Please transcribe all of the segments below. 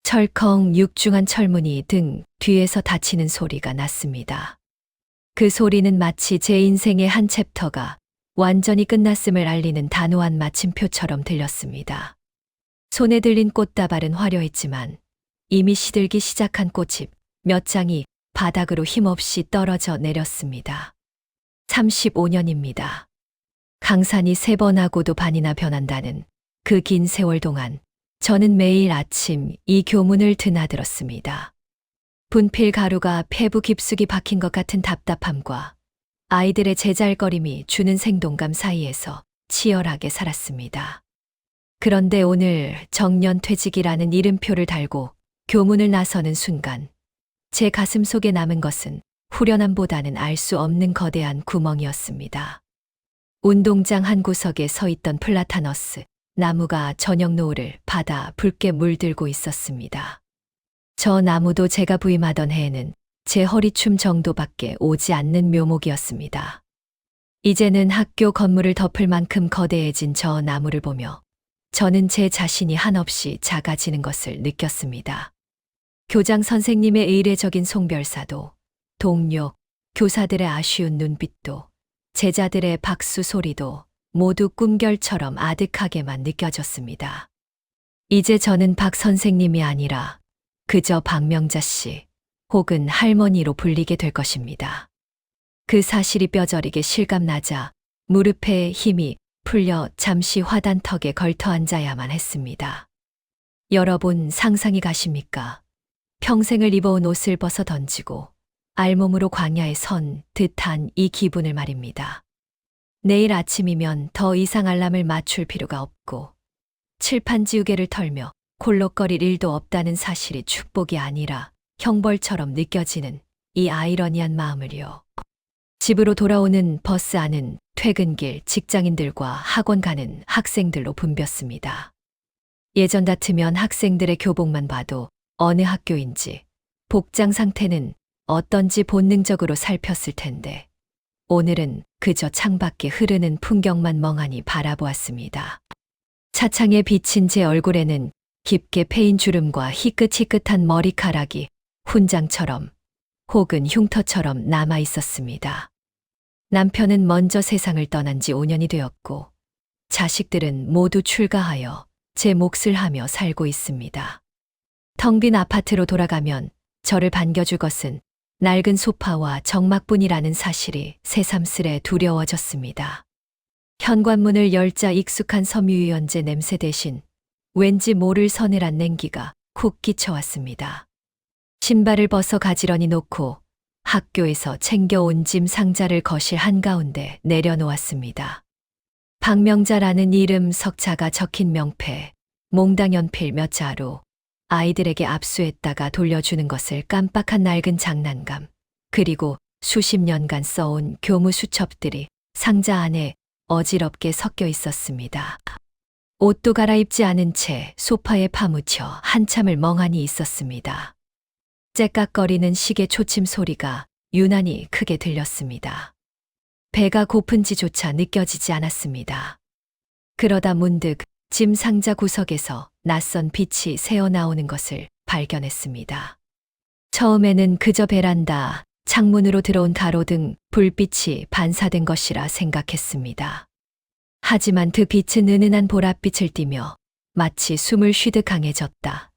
철컹 육중한 철문이 등 뒤에서 닫히는 소리가 났습니다. 그 소리는 마치 제 인생의 한 챕터가 완전히 끝났음을 알리는 단호한 마침표처럼 들렸습니다. 손에 들린 꽃다발은 화려했지만 이미 시들기 시작한 꽃잎 몇 장이 바닥으로 힘없이 떨어져 내렸습니다. 35년입니다. 강산이 3번 하고도 반이나 변한다는 그 긴 세월 동안 저는 매일 아침 이 교문을 드나들었습니다. 분필 가루가 폐부 깊숙이 박힌 것 같은 답답함과 아이들의 제잘거림이 주는 생동감 사이에서 치열하게 살았습니다. 그런데 오늘 정년퇴직이라는 이름표를 달고 교문을 나서는 순간 제 가슴 속에 남은 것은 후련함보다는 알 수 없는 거대한 구멍이었습니다. 운동장 한 구석에 서 있던 플라타너스 나무가 저녁 노을을 받아 붉게 물들고 있었습니다. 저 나무도 제가 부임하던 해에는 제 허리춤 정도밖에 오지 않는 묘목이었습니다. 이제는 학교 건물을 덮을 만큼 거대해진 저 나무를 보며 저는 제 자신이 한없이 작아지는 것을 느꼈습니다. 교장 선생님의 의례적인 송별사도, 동료, 교사들의 아쉬운 눈빛도, 제자들의 박수 소리도 모두 꿈결처럼 아득하게만 느껴졌습니다. 이제 저는 박 선생님이 아니라 그저 박명자 씨 혹은 할머니로 불리게 될 것입니다. 그 사실이 뼈저리게 실감나자 무릎에 힘이 풀려 잠시 화단턱에 걸터 앉아야만 했습니다. 여러분 상상이 가십니까? 평생을 입어온 옷을 벗어 던지고 알몸으로 광야에 선 듯한 이 기분을 말입니다. 내일 아침이면 더 이상 알람을 맞출 필요가 없고 칠판 지우개를 털며 콜록거릴 일도 없다는 사실이 축복이 아니라 형벌처럼 느껴지는 이 아이러니한 마음을요. 집으로 돌아오는 버스 안은 퇴근길 직장인들과 학원 가는 학생들로 붐볐습니다. 예전 같으면 학생들의 교복만 봐도 어느 학교인지 복장 상태는 어떤지 본능적으로 살폈을 텐데 오늘은 그저 창밖에 흐르는 풍경만 멍하니 바라보았습니다. 차창에 비친 제 얼굴에는 깊게 패인 주름과 희끗희끗한 머리카락이 훈장처럼 혹은 흉터처럼 남아 있었습니다. 남편은 먼저 세상을 떠난 지 5년이 되었고 자식들은 모두 출가하여 제 몫을 하며 살고 있습니다. 텅 빈 아파트로 돌아가면 저를 반겨줄 것은 낡은 소파와 정막뿐이라는 사실이 새삼스레 두려워졌습니다. 현관문을 열자 익숙한 섬유유연제 냄새 대신 왠지 모를 서늘한 냉기가 쿡 끼쳐왔습니다. 신발을 벗어 가지런히 놓고 학교에서 챙겨온 짐 상자를 거실 한가운데 내려놓았습니다. 박명자라는 이름 석자가 적힌 명패, 몽당 연필 몇 자루, 아이들에게 압수했다가 돌려주는 것을 깜빡한 낡은 장난감, 그리고 수십 년간 써온 교무 수첩들이 상자 안에 어지럽게 섞여 있었습니다. 옷도 갈아입지 않은 채 소파에 파묻혀 한참을 멍하니 있었습니다. 째깍거리는 시계 초침 소리가 유난히 크게 들렸습니다. 배가 고픈지조차 느껴지지 않았습니다. 그러다 문득 짐 상자 구석에서 낯선 빛이 새어나오는 것을 발견했습니다. 처음에는 그저 베란다, 창문으로 들어온 가로등, 불빛이 반사된 것이라 생각했습니다. 하지만 그 빛은 은은한 보랏빛을 띠며 마치 숨을 쉬듯 강해졌다,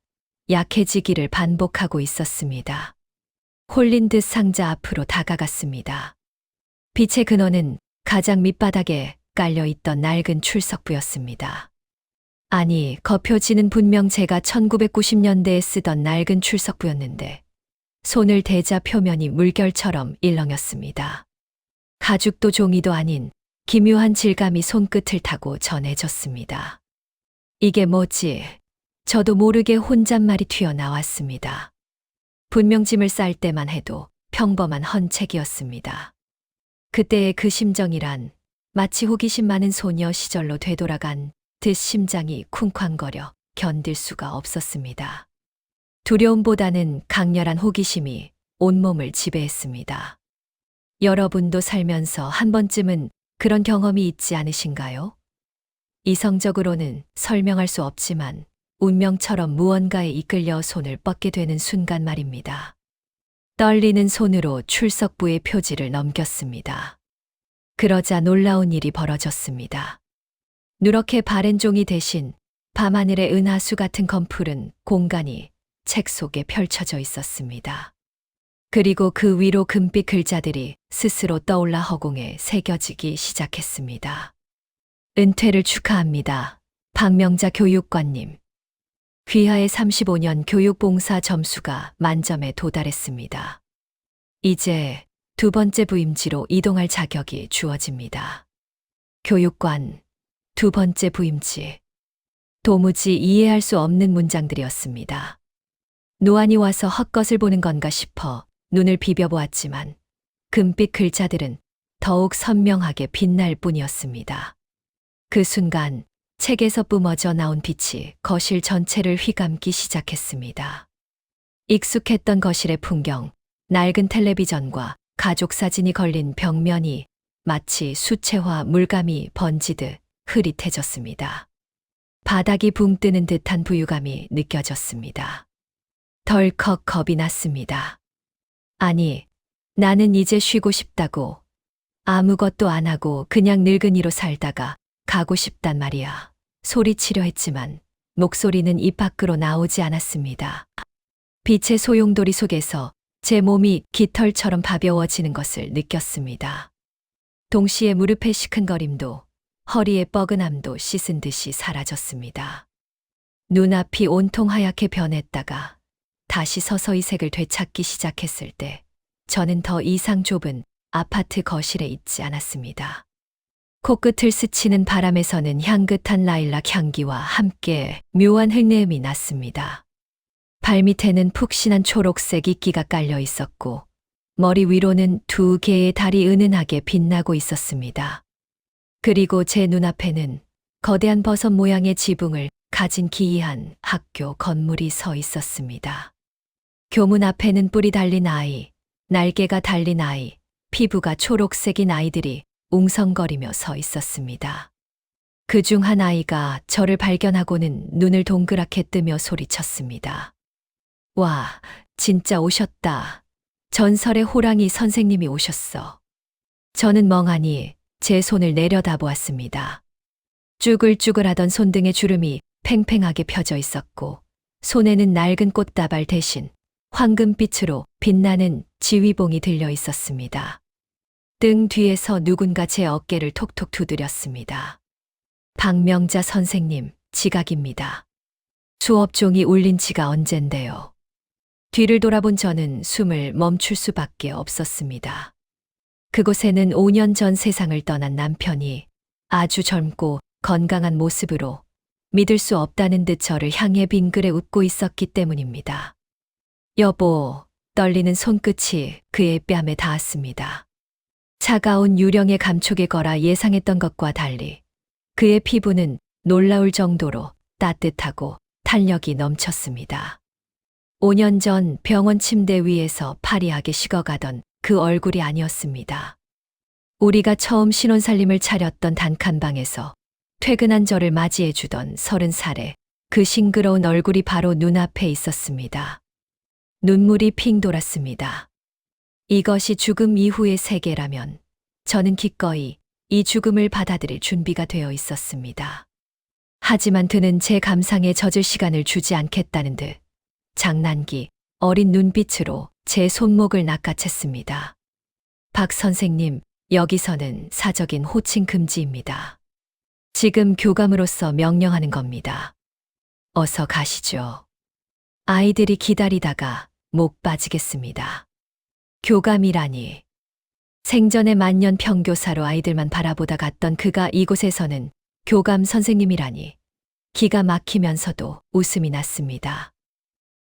약해지기를 반복하고 있었습니다. 홀린 듯 상자 앞으로 다가갔습니다. 빛의 근원은 가장 밑바닥에 깔려있던 낡은 출석부였습니다. 아니, 거표지는 분명 제가 1990년대에 쓰던 낡은 출석부였는데 손을 대자 표면이 물결처럼 일렁였습니다. 가죽도 종이도 아닌 기묘한 질감이 손끝을 타고 전해졌습니다. 이게 뭐지? 저도 모르게 혼잣말이 튀어나왔습니다. 분명 짐을 쌀 때만 해도 평범한 헌책이었습니다. 그때의 그 심정이란 마치 호기심 많은 소녀 시절로 되돌아간 듯 심장이 쿵쾅거려 견딜 수가 없었습니다. 두려움보다는 강렬한 호기심이 온몸을 지배했습니다. 여러분도 살면서 한 번쯤은 그런 경험이 있지 않으신가요? 이성적으로는 설명할 수 없지만 운명처럼 무언가에 이끌려 손을 뻗게 되는 순간 말입니다. 떨리는 손으로 출석부의 표지를 넘겼습니다. 그러자 놀라운 일이 벌어졌습니다. 누렇게 바랜 종이 대신 밤하늘의 은하수 같은 검푸른 공간이 책 속에 펼쳐져 있었습니다. 그리고 그 위로 금빛 글자들이 스스로 떠올라 허공에 새겨지기 시작했습니다. 은퇴를 축하합니다. 박명자 교육관님. 귀하의 35년 교육봉사 점수가 만점에 도달했습니다. 이제 두 번째 부임지로 이동할 자격이 주어집니다. 교육관, 두 번째 부임지. 도무지 이해할 수 없는 문장들이었습니다. 노안이 와서 헛것을 보는 건가 싶어 눈을 비벼보았지만 금빛 글자들은 더욱 선명하게 빛날 뿐이었습니다. 그 순간 책에서 뿜어져 나온 빛이 거실 전체를 휘감기 시작했습니다. 익숙했던 거실의 풍경, 낡은 텔레비전과 가족 사진이 걸린 벽면이 마치 수채화 물감이 번지듯 흐릿해졌습니다. 바닥이 붕 뜨는 듯한 부유감이 느껴졌습니다. 덜컥 겁이 났습니다. 아니, 나는 이제 쉬고 싶다고. 아무것도 안 하고 그냥 늙은이로 살다가 가고 싶단 말이야. 소리치려 했지만 목소리는 입 밖으로 나오지 않았습니다. 빛의 소용돌이 속에서 제 몸이 깃털처럼 가벼워지는 것을 느꼈습니다. 동시에 무릎의 시큰거림도 허리의 뻐근함도 씻은 듯이 사라졌습니다. 눈앞이 온통 하얗게 변했다가 다시 서서히 색을 되찾기 시작했을 때 저는 더 이상 좁은 아파트 거실에 있지 않았습니다. 코끝을 스치는 바람에서는 향긋한 라일락 향기와 함께 묘한 흙내음이 났습니다. 발밑에는 푹신한 초록색 이끼가 깔려 있었고 머리 위로는 두 개의 달이 은은하게 빛나고 있었습니다. 그리고 제 눈앞에는 거대한 버섯 모양의 지붕을 가진 기이한 학교 건물이 서 있었습니다. 교문 앞에는 뿔이 달린 아이, 날개가 달린 아이, 피부가 초록색인 아이들이 웅성거리며 서 있었습니다. 그중 한 아이가 저를 발견하고는 눈을 동그랗게 뜨며 소리쳤습니다. 와, 진짜 오셨다. 전설의 호랑이 선생님이 오셨어. 저는 멍하니 제 손을 내려다보았습니다. 쭈글쭈글하던 손등에 주름이 팽팽하게 펴져 있었고 손에는 낡은 꽃다발 대신 황금빛으로 빛나는 지휘봉이 들려 있었습니다. 등 뒤에서 누군가 제 어깨를 톡톡 두드렸습니다. 박명자 선생님, 지각입니다. 수업종이 울린 지가 언젠데요. 뒤를 돌아본 저는 숨을 멈출 수밖에 없었습니다. 그곳에는 5년 전 세상을 떠난 남편이 아주 젊고 건강한 모습으로 믿을 수 없다는 듯 저를 향해 빙그레 웃고 있었기 때문입니다. 여보, 떨리는 손끝이 그의 뺨에 닿았습니다. 차가운 유령의 감촉에 걸어 예상했던 것과 달리 그의 피부는 놀라울 정도로 따뜻하고 탄력이 넘쳤습니다. 5년 전 병원 침대 위에서 파리하게 식어가던 그 얼굴이 아니었습니다. 우리가 처음 신혼살림을 차렸던 단칸방에서 퇴근한 저를 맞이해주던 30살의 그 싱그러운 얼굴이 바로 눈앞에 있었습니다. 눈물이 핑 돌았습니다. 이것이 죽음 이후의 세계라면 저는 기꺼이 이 죽음을 받아들일 준비가 되어 있었습니다. 하지만 그는 제 감상에 젖을 시간을 주지 않겠다는 듯 장난기 어린 눈빛으로 제 손목을 낚아챘습니다. 박 선생님, 여기서는 사적인 호칭 금지입니다. 지금 교감으로서 명령하는 겁니다. 어서 가시죠. 아이들이 기다리다가 목 빠지겠습니다. 교감이라니. 생전에 만년 평교사로 아이들만 바라보다 갔던 그가 이곳에서는 교감 선생님이라니. 기가 막히면서도 웃음이 났습니다.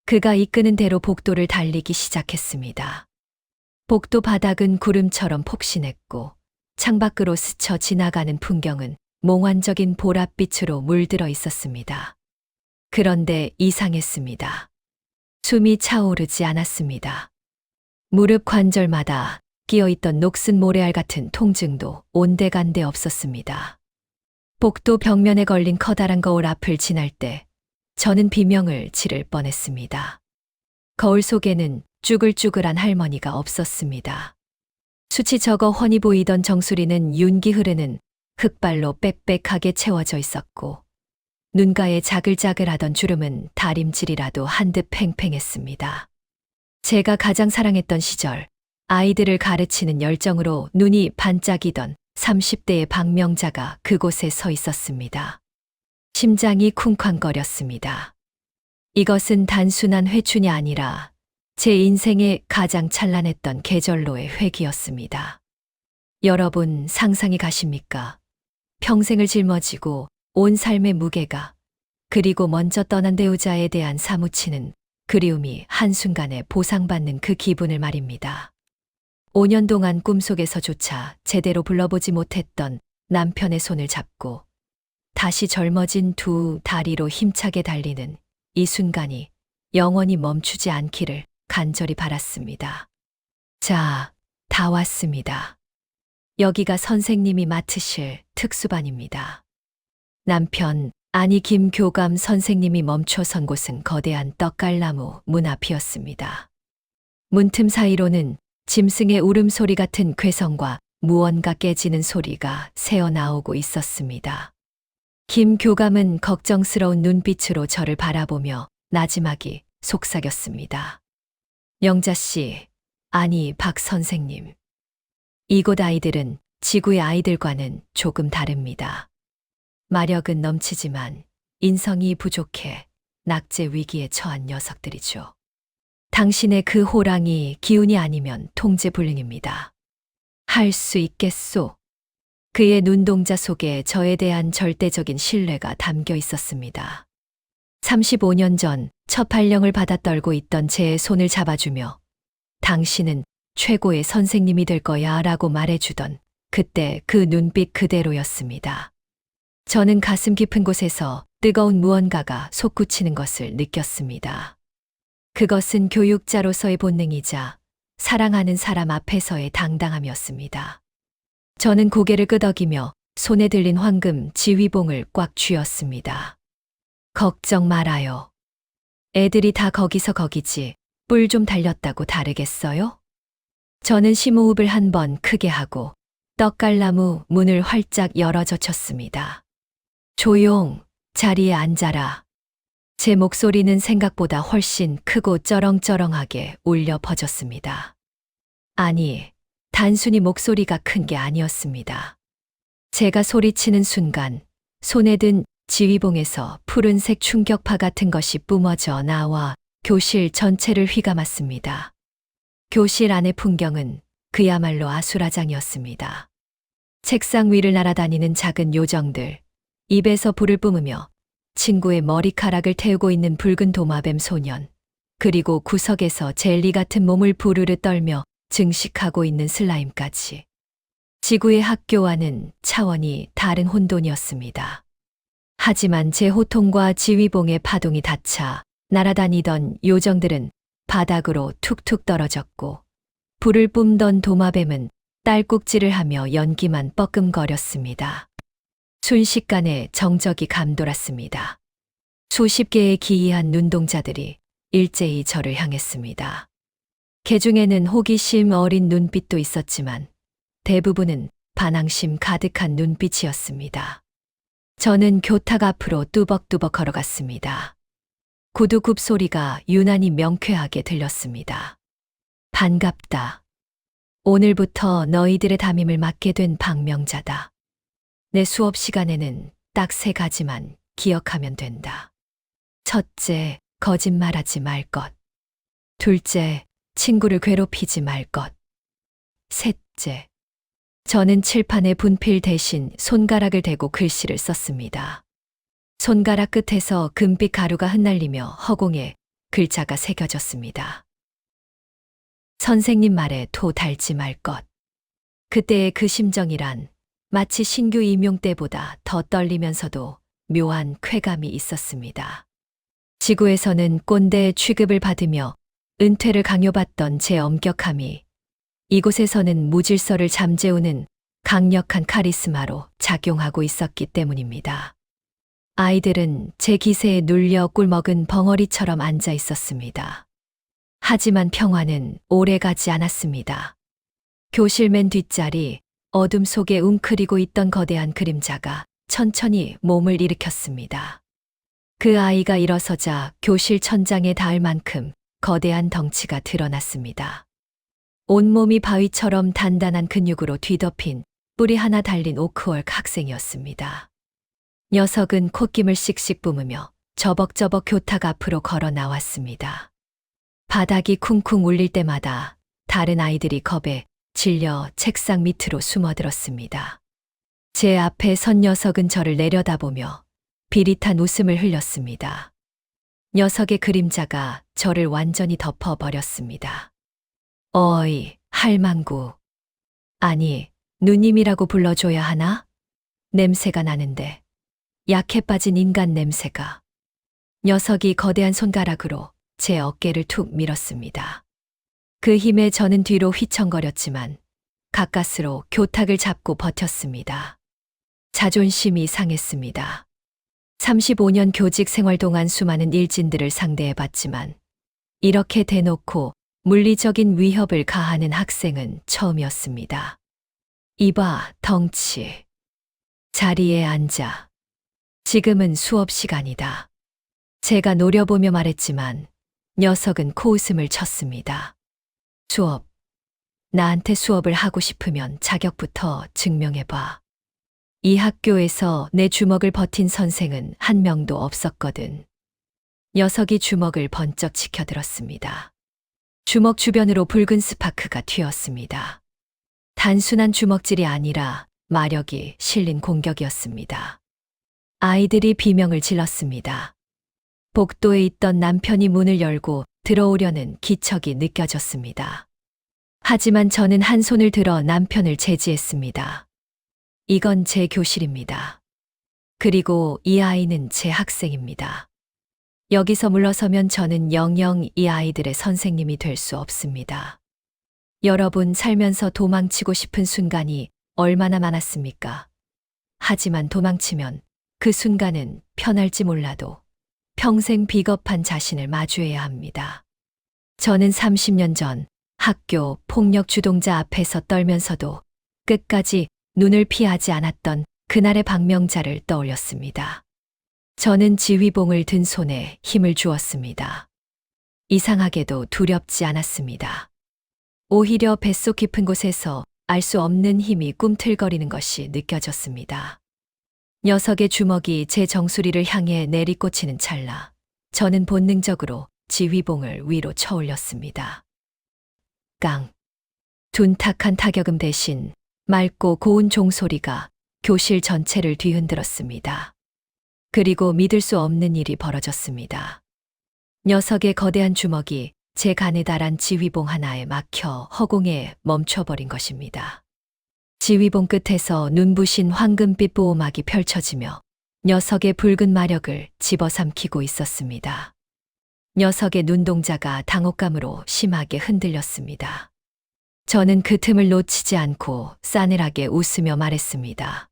그가 이끄는 대로 복도를 달리기 시작했습니다. 복도 바닥은 구름처럼 폭신했고 창밖으로 스쳐 지나가는 풍경은 몽환적인 보랏빛으로 물들어 있었습니다. 그런데 이상했습니다. 숨이 차오르지 않았습니다. 무릎 관절마다 끼어있던 녹슨 모래알 같은 통증도 온데간데 없었습니다. 복도 벽면에 걸린 커다란 거울 앞을 지날 때 저는 비명을 지를 뻔했습니다. 거울 속에는 쭈글쭈글한 할머니가 없었습니다. 수치 적어 훤히 보이던 정수리는 윤기 흐르는 흙발로 빽빽하게 채워져 있었고 눈가에 자글자글하던 주름은 다림질이라도 한 듯 팽팽했습니다. 제가 가장 사랑했던 시절 아이들을 가르치는 열정으로 눈이 반짝이던 30대의 박명자가 그곳에 서 있었습니다. 심장이 쿵쾅거렸습니다. 이것은 단순한 회춘이 아니라 제 인생의 가장 찬란했던 계절로의 회기였습니다. 여러분 상상이 가십니까? 평생을 짊어지고 온 삶의 무게가 그리고 먼저 떠난 배우자에 대한 사무치는 그리움이 한순간에 보상받는 그 기분을 말입니다. 5년 동안 꿈속에서조차 제대로 불러보지 못했던 남편의 손을 잡고 다시 젊어진 두 다리로 힘차게 달리는 이 순간이 영원히 멈추지 않기를 간절히 바랐습니다. 자, 다 왔습니다. 여기가 선생님이 맡으실 특수반입니다. 남편, 아니 김교감 선생님이 멈춰선 곳은 거대한 떡갈나무 문 앞이었습니다. 문틈 사이로는 짐승의 울음소리 같은 괴성과 무언가 깨지는 소리가 새어나오고 있었습니다. 김 교감은 걱정스러운 눈빛으로 저를 바라보며 나지막이 속삭였습니다. 영자 씨, 아니 박 선생님. 이곳 아이들은 지구의 아이들과는 조금 다릅니다. 마력은 넘치지만 인성이 부족해 낙제 위기에 처한 녀석들이죠. 당신의 그 호랑이 기운이 아니면 통제불능입니다. 할 수 있겠소? 그의 눈동자 속에 저에 대한 절대적인 신뢰가 담겨 있었습니다. 35년 전 첫 발령을 받아 떨고 있던 제 손을 잡아주며 당신은 최고의 선생님이 될 거야 라고 말해주던 그때 그 눈빛 그대로였습니다. 저는 가슴 깊은 곳에서 뜨거운 무언가가 솟구치는 것을 느꼈습니다. 그것은 교육자로서의 본능이자 사랑하는 사람 앞에서의 당당함이었습니다. 저는 고개를 끄덕이며 손에 들린 황금 지휘봉을 꽉 쥐었습니다. 걱정 말아요. 애들이 다 거기서 거기지 뿔 좀 달렸다고 다르겠어요? 저는 심호흡을 한 번 크게 하고 떡갈나무 문을 활짝 열어젖혔습니다. 조용, 자리에 앉아라. 제 목소리는 생각보다 훨씬 크고 쩌렁쩌렁하게 울려 퍼졌습니다. 아니, 단순히 목소리가 큰 게 아니었습니다. 제가 소리치는 순간 손에 든 지휘봉에서 푸른색 충격파 같은 것이 뿜어져 나와 교실 전체를 휘감았습니다. 교실 안의 풍경은 그야말로 아수라장이었습니다. 책상 위를 날아다니는 작은 요정들, 입에서 불을 뿜으며 친구의 머리카락을 태우고 있는 붉은 도마뱀 소년, 그리고 구석에서 젤리 같은 몸을 부르르 떨며 증식하고 있는 슬라임까지. 지구의 학교와는 차원이 다른 혼돈이었습니다. 하지만 제 호통과 지휘봉의 파동이 닿자 날아다니던 요정들은 바닥으로 툭툭 떨어졌고 불을 뿜던 도마뱀은 딸꾹질을 하며 연기만 뻐끔거렸습니다. 순식간에 정적이 감돌았습니다. 수십 개의 기이한 눈동자들이 일제히 저를 향했습니다. 개 중에는 호기심 어린 눈빛도 있었지만 대부분은 반항심 가득한 눈빛이었습니다. 저는 교탁 앞으로 뚜벅뚜벅 걸어갔습니다. 구두굽 소리가 유난히 명쾌하게 들렸습니다. 반갑다. 오늘부터 너희들의 담임을 맡게 된 박명자다. 내 수업 시간에는 딱 3가지만 기억하면 된다. 첫째, 거짓말하지 말 것. 둘째, 친구를 괴롭히지 말 것. 셋째, 저는 칠판에 분필 대신 손가락을 대고 글씨를 썼습니다. 손가락 끝에서 금빛 가루가 흩날리며 허공에 글자가 새겨졌습니다. 선생님 말에 토 달지 말 것. 그때의 그 심정이란 마치 신규 임용 때보다 더 떨리면서도 묘한 쾌감이 있었습니다. 지구에서는 꼰대 취급을 받으며 은퇴를 강요받던 제 엄격함이 이곳에서는 무질서를 잠재우는 강력한 카리스마로 작용하고 있었기 때문입니다. 아이들은 제 기세에 눌려 꿀먹은 벙어리처럼 앉아 있었습니다. 하지만 평화는 오래 가지 않았습니다. 교실 맨 뒷자리, 어둠 속에 웅크리고 있던 거대한 그림자가 천천히 몸을 일으켰습니다. 그 아이가 일어서자 교실 천장에 닿을 만큼 거대한 덩치가 드러났습니다. 온몸이 바위처럼 단단한 근육으로 뒤덮인 뿔이 하나 달린 오크월크 학생이었습니다. 녀석은 콧김을 씩씩 뿜으며 저벅저벅 교탁 앞으로 걸어 나왔습니다. 바닥이 쿵쿵 울릴 때마다 다른 아이들이 겁에 질려 책상 밑으로 숨어들었습니다. 제 앞에 선 녀석은 저를 내려다보며 비릿한 웃음을 흘렸습니다. 녀석의 그림자가 저를 완전히 덮어버렸습니다. 어이, 할망구. 아니, 누님이라고 불러줘야 하나? 냄새가 나는데. 약해 빠진 인간 냄새가. 녀석이 거대한 손가락으로 제 어깨를 툭 밀었습니다. 그 힘에 저는 뒤로 휘청거렸지만 가까스로 교탁을 잡고 버텼습니다. 자존심이 상했습니다. 35년 교직 생활 동안 수많은 일진들을 상대해봤지만 이렇게 대놓고 물리적인 위협을 가하는 학생은 처음이었습니다. 이봐, 덩치. 자리에 앉아. 지금은 수업 시간이다. 제가 노려보며 말했지만 녀석은 코웃음을 쳤습니다. 수업. 나한테 수업을 하고 싶으면 자격부터 증명해봐. 이 학교에서 내 주먹을 버틴 선생은 한 명도 없었거든. 녀석이 주먹을 번쩍 치켜들었습니다. 주먹 주변으로 붉은 스파크가 튀었습니다. 단순한 주먹질이 아니라 마력이 실린 공격이었습니다. 아이들이 비명을 질렀습니다. 복도에 있던 남편이 문을 열고 들어오려는 기척이 느껴졌습니다. 하지만 저는 한 손을 들어 남편을 제지했습니다. 이건 제 교실입니다. 그리고 이 아이는 제 학생입니다. 여기서 물러서면 저는 영영 이 아이들의 선생님이 될 수 없습니다. 여러분 살면서 도망치고 싶은 순간이 얼마나 많았습니까? 하지만 도망치면 그 순간은 편할지 몰라도 평생 비겁한 자신을 마주해야 합니다. 저는 30년 전 학교 폭력 주동자 앞에서 떨면서도 끝까지 눈을 피하지 않았던 그날의 박명자를 떠올렸습니다. 저는 지휘봉을 든 손에 힘을 주었습니다. 이상하게도 두렵지 않았습니다. 오히려 뱃속 깊은 곳에서 알 수 없는 힘이 꿈틀거리는 것이 느껴졌습니다. 녀석의 주먹이 제 정수리를 향해 내리꽂히는 찰나 저는 본능적으로 지휘봉을 위로 쳐올렸습니다. 깡. 둔탁한 타격음 대신 맑고 고운 종소리가 교실 전체를 뒤흔들었습니다. 그리고 믿을 수 없는 일이 벌어졌습니다. 녀석의 거대한 주먹이 제 간에 달한 지휘봉 하나에 막혀 허공에 멈춰버린 것입니다. 지휘봉 끝에서 눈부신 황금빛 보호막이 펼쳐지며 녀석의 붉은 마력을 집어삼키고 있었습니다. 녀석의 눈동자가 당혹감으로 심하게 흔들렸습니다. 저는 그 틈을 놓치지 않고 싸늘하게 웃으며 말했습니다.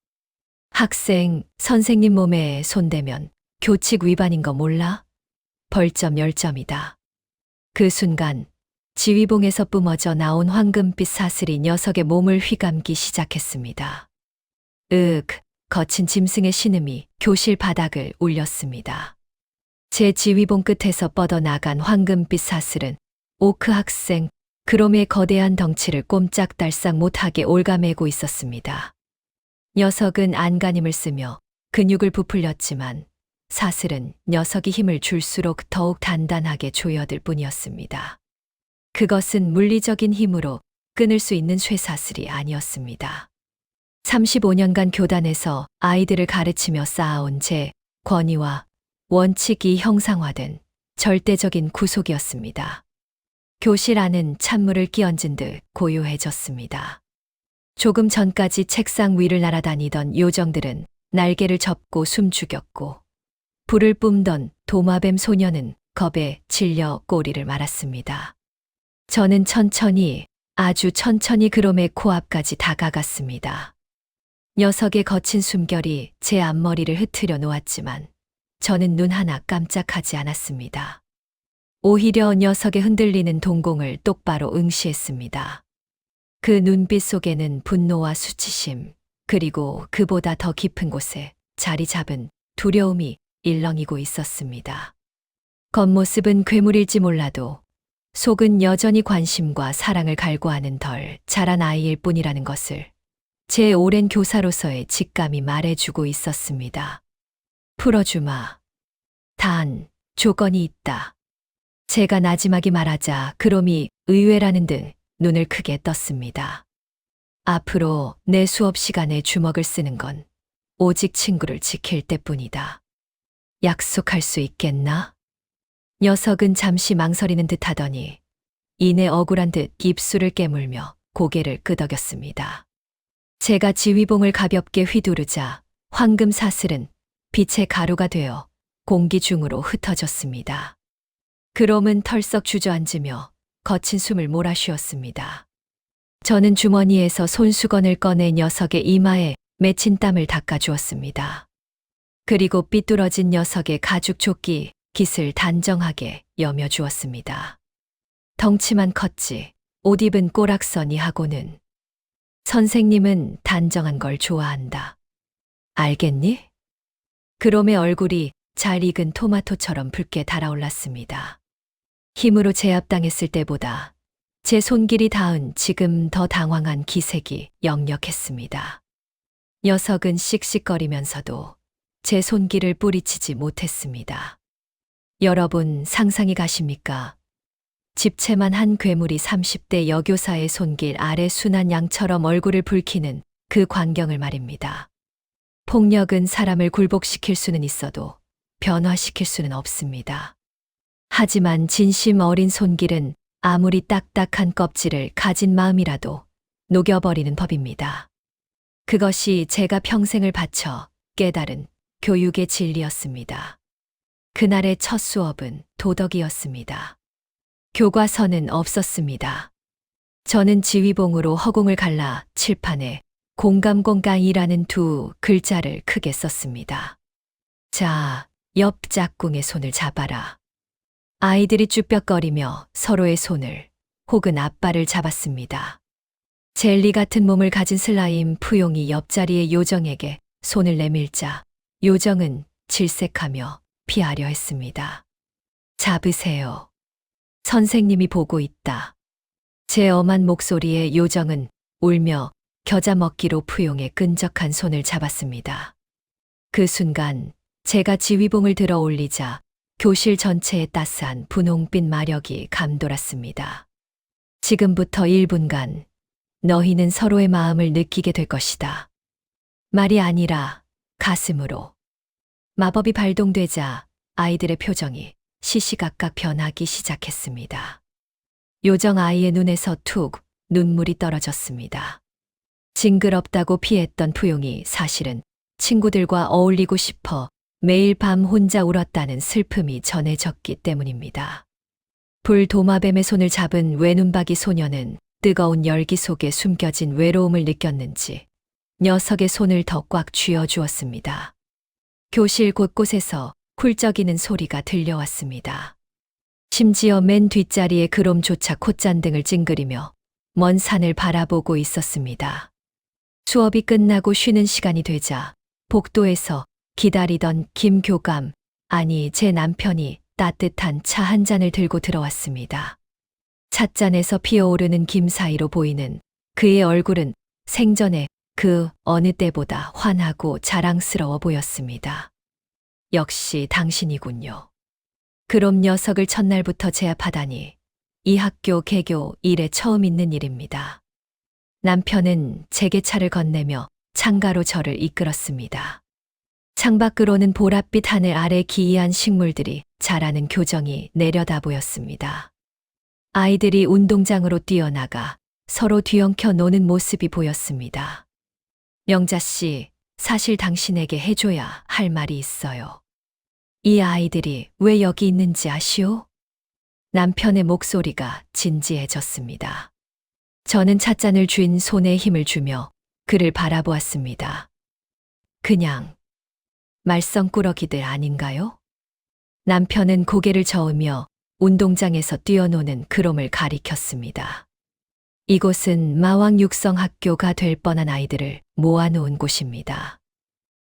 학생, 선생님 몸에 손대면 교칙 위반인 거 몰라? 벌점 10점이다. 그 순간 지휘봉에서 뿜어져 나온 황금빛 사슬이 녀석의 몸을 휘감기 시작했습니다. 거친 짐승의 신음이 교실 바닥을 울렸습니다. 제 지휘봉 끝에서 뻗어나간 황금빛 사슬은 오크 학생 그롬의 거대한 덩치를 꼼짝달싹 못하게 올가매고 있었습니다. 녀석은 안간힘을 쓰며 근육을 부풀렸지만 사슬은 녀석이 힘을 줄수록 더욱 단단하게 조여들 뿐이었습니다. 그것은 물리적인 힘으로 끊을 수 있는 쇠사슬이 아니었습니다. 35년간 교단에서 아이들을 가르치며 쌓아온 제 권위와 원칙이 형상화된 절대적인 구속이었습니다. 교실 안은 찬물을 끼얹은 듯 고요해졌습니다. 조금 전까지 책상 위를 날아다니던 요정들은 날개를 접고 숨죽였고 불을 뿜던 도마뱀 소녀는 겁에 질려 꼬리를 말았습니다. 저는 천천히, 아주 천천히 그롬의 코앞까지 다가갔습니다. 녀석의 거친 숨결이 제 앞머리를 흐트려 놓았지만 저는 눈 하나 깜짝하지 않았습니다. 오히려 녀석의 흔들리는 동공을 똑바로 응시했습니다. 그 눈빛 속에는 분노와 수치심, 그리고 그보다 더 깊은 곳에 자리 잡은 두려움이 일렁이고 있었습니다. 겉모습은 괴물일지 몰라도 속은 여전히 관심과 사랑을 갈구하는 덜 자란 아이일 뿐이라는 것을 제 오랜 교사로서의 직감이 말해주고 있었습니다. 풀어주마. 단, 조건이 있다. 제가 나지막이 말하자 그롬이 의외라는 듯 눈을 크게 떴습니다. 앞으로 내 수업 시간에 주먹을 쓰는 건 오직 친구를 지킬 때뿐이다. 약속할 수 있겠나? 녀석은 잠시 망설이는 듯 하더니 이내 억울한 듯 입술을 깨물며 고개를 끄덕였습니다. 제가 지휘봉을 가볍게 휘두르자 황금 사슬은 빛의 가루가 되어 공기 중으로 흩어졌습니다. 그롬은 털썩 주저앉으며 거친 숨을 몰아쉬었습니다. 저는 주머니에서 손수건을 꺼내 녀석의 이마에 맺힌 땀을 닦아주었습니다. 그리고 삐뚤어진 녀석의 가죽 조끼 깃을 단정하게 여며주었습니다. 덩치만 컸지 옷 입은 꼬락서니 하고는 선생님은 단정한 걸 좋아한다. 알겠니? 그롬의 얼굴이 잘 익은 토마토처럼 붉게 달아올랐습니다. 힘으로 제압당했을 때보다 제 손길이 닿은 지금 더 당황한 기색이 역력했습니다. 녀석은 씩씩거리면서도 제 손길을 뿌리치지 못했습니다. 여러분 상상이 가십니까? 집채만 한 괴물이 30대 여교사의 손길 아래 순한 양처럼 얼굴을 붉히는 그 광경을 말입니다. 폭력은 사람을 굴복시킬 수는 있어도 변화시킬 수는 없습니다. 하지만 진심 어린 손길은 아무리 딱딱한 껍질을 가진 마음이라도 녹여버리는 법입니다. 그것이 제가 평생을 바쳐 깨달은 교육의 진리였습니다. 그날의 첫 수업은 도덕이었습니다. 교과서는 없었습니다. 저는 지휘봉으로 허공을 갈라 칠판에 공감공강이라는 두 글자를 크게 썼습니다. 자, 옆 짝꿍의 손을 잡아라. 아이들이 쭈뼛거리며 서로의 손을 혹은 앞발을 잡았습니다. 젤리 같은 몸을 가진 슬라임 푸용이 옆자리의 요정에게 손을 내밀자 요정은 질색하며 피하려 했습니다. 잡으세요. 선생님이 보고 있다. 제 엄한 목소리에 요정은 울며 겨자 먹기로 푸용의 끈적한 손을 잡았습니다. 그 순간 제가 지휘봉을 들어 올리자 교실 전체에 따스한 분홍빛 마력이 감돌았습니다. 지금부터 1분간 너희는 서로의 마음을 느끼게 될 것이다. 말이 아니라 가슴으로. 마법이 발동되자 아이들의 표정이 시시각각 변하기 시작했습니다. 요정 아이의 눈에서 툭 눈물이 떨어졌습니다. 징그럽다고 피했던 푸용이 사실은 친구들과 어울리고 싶어 매일 밤 혼자 울었다는 슬픔이 전해졌기 때문입니다. 불도마뱀의 손을 잡은 외눈박이 소녀는 뜨거운 열기 속에 숨겨진 외로움을 느꼈는지 녀석의 손을 더 꽉 쥐어주었습니다. 교실 곳곳에서 훌쩍이는 소리가 들려왔습니다. 심지어 맨 뒷자리의 그롬조차 콧잔등을 찡그리며 먼 산을 바라보고 있었습니다. 수업이 끝나고 쉬는 시간이 되자 복도에서 기다리던 김 교감, 아니 제 남편이 따뜻한 차 한 잔을 들고 들어왔습니다. 찻잔에서 피어오르는 김 사이로 보이는 그의 얼굴은 생전에 그 어느 때보다 환하고 자랑스러워 보였습니다. 역시 당신이군요. 그럼 녀석을 첫날부터 제압하다니 이 학교 개교 일에 처음 있는 일입니다. 남편은 제게 차를 건네며 창가로 저를 이끌었습니다. 창밖으로는 보랏빛 하늘 아래 기이한 식물들이 자라는 교정이 내려다 보였습니다. 아이들이 운동장으로 뛰어나가 서로 뒤엉켜 노는 모습이 보였습니다. 영자 씨, 사실 당신에게 해줘야 할 말이 있어요. 이 아이들이 왜 여기 있는지 아시오? 남편의 목소리가 진지해졌습니다. 저는 찻잔을 쥔 손에 힘을 주며 그를 바라보았습니다. 그냥 말썽꾸러기들 아닌가요? 남편은 고개를 저으며 운동장에서 뛰어노는 그롬을 가리켰습니다. 이곳은 마왕 육성학교가 될 뻔한 아이들을 모아놓은 곳입니다.